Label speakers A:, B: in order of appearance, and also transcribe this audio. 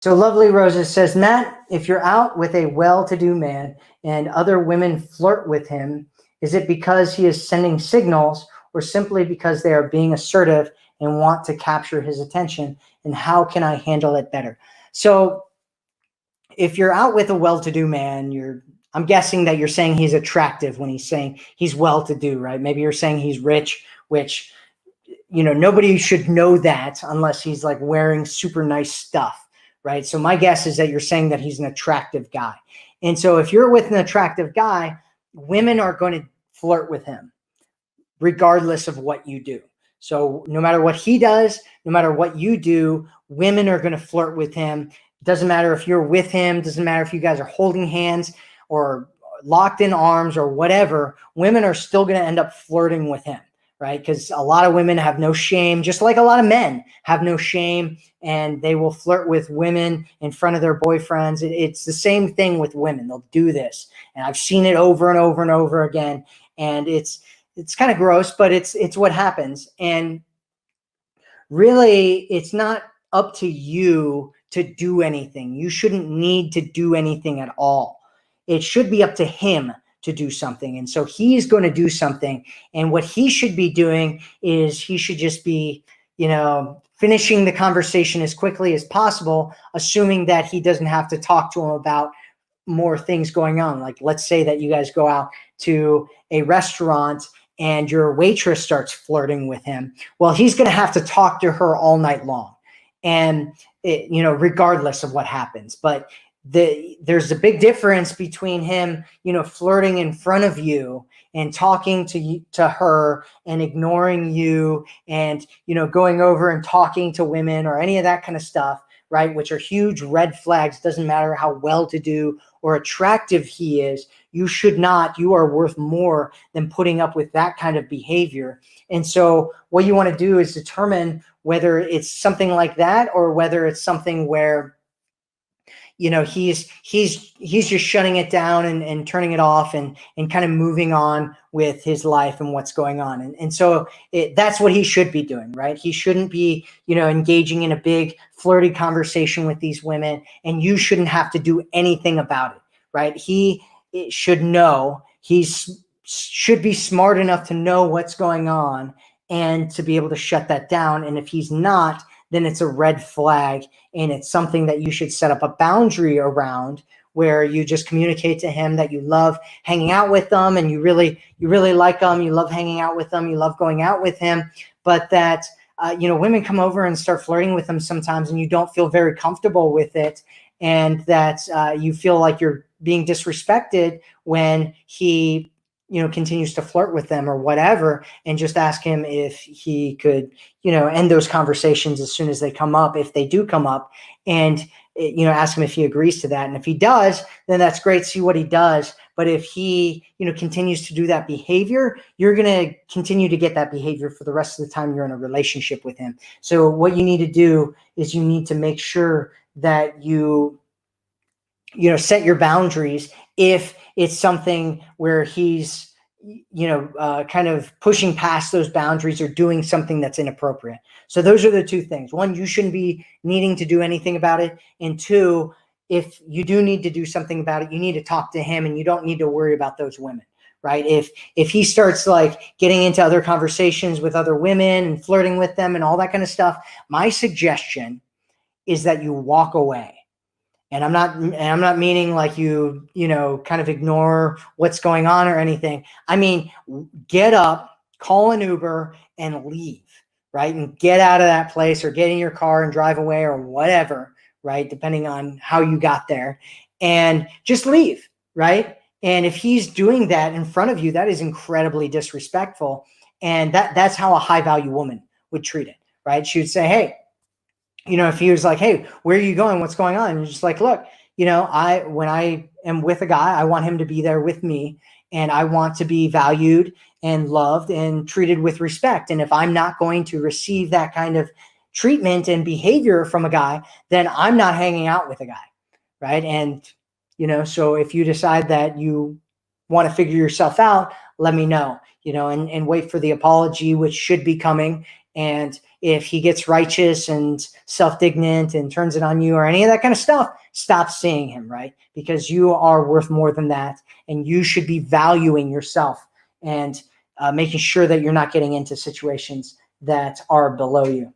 A: So Lovely Roses says, Matt, if you're out with a well-to-do man and other women flirt with him, is it because he is sending signals or simply because they are being assertive and want to capture his attention? And how can I handle it better? So if you're out with a well-to-do man, I'm guessing that you're saying he's attractive when he's saying he's well-to-do, right? Maybe you're saying he's rich, which, nobody should know that unless he's like wearing super nice stuff, right? So my guess is that you're saying that he's an attractive guy. And so if you're with an attractive guy, women are going to flirt with him regardless of what you do. So no matter what he does, no matter what you do, women are going to flirt with him. Doesn't matter if you're with him, doesn't matter if you guys are holding hands or locked in arms or whatever, women are still going to end up flirting with him, right? Because a lot of women have no shame, just like a lot of men have no shame, and they will flirt with women in front of their boyfriends. It's the same thing with women. They'll do this. And I've seen it over and over and over again. And it's kind of gross, but it's what happens. And really, it's not up to you to do anything. You shouldn't need to do anything at all. It should be up to him to do something. And so he's going to do something. And what he should be doing is he should just be, finishing the conversation as quickly as possible, assuming that he doesn't have to talk to him about more things going on. Like, let's say that you guys go out to a restaurant and your waitress starts flirting with him. Well, he's going to have to talk to her all night long, and regardless of what happens. But there's a big difference between him, flirting in front of you and talking to her and ignoring you, and going over and talking to women or any of that kind of stuff, right? Which are huge red flags. Doesn't matter how well-to-do or attractive he is. You are worth more than putting up with that kind of behavior. And so what you want to do is determine whether it's something like that or whether it's something where, he's just shutting it down and turning it off and kind of moving on with his life and what's going on. And so that's what he should be doing, right? He shouldn't be, engaging in a big flirty conversation with these women, and you shouldn't have to do anything about it, right? He should know, should be smart enough to know what's going on and to be able to shut that down. And if he's not, then it's a red flag, and it's something that you should set up a boundary around, where you just communicate to him that you love hanging out with them and you really like them, you love hanging out with them, you love going out with him, but that women come over and start flirting with him sometimes and you don't feel very comfortable with it, and that you feel like you're being disrespected when he continues to flirt with them or whatever, and just ask him if he could, end those conversations as soon as they come up, if they do come up, and, ask him if he agrees to that. And if he does, then that's great. See what he does. But if he, continues to do that behavior, you're going to continue to get that behavior for the rest of the time you're in a relationship with him. So what you need to do is you need to make sure that you set your boundaries if it's something where he's, kind of pushing past those boundaries or doing something that's inappropriate. So those are the two things. One, you shouldn't be needing to do anything about it. And two, if you do need to do something about it, you need to talk to him, and you don't need to worry about those women, right? If he starts like getting into other conversations with other women and flirting with them and all that kind of stuff, my suggestion is that you walk away. And I'm not meaning like you kind of ignore what's going on or anything. I mean, get up, call an Uber, and leave, right? And get out of that place, or get in your car and drive away, or whatever, right? Depending on how you got there, and just leave, right? And if he's doing that in front of you, that is incredibly disrespectful. And that's how a high value woman would treat it, right? She would say, hey, if he was like, hey, where are you going? What's going on? And you're just like, look, when I am with a guy, I want him to be there with me, and I want to be valued and loved and treated with respect. And if I'm not going to receive that kind of treatment and behavior from a guy, then I'm not hanging out with a guy, right? And, so if you decide that you want to figure yourself out, let me know, and wait for the apology, which should be coming. And, if he gets righteous and self-dignant and turns it on you or any of that kind of stuff, stop seeing him, right? Because you are worth more than that, and you should be valuing yourself and making sure that you're not getting into situations that are below you.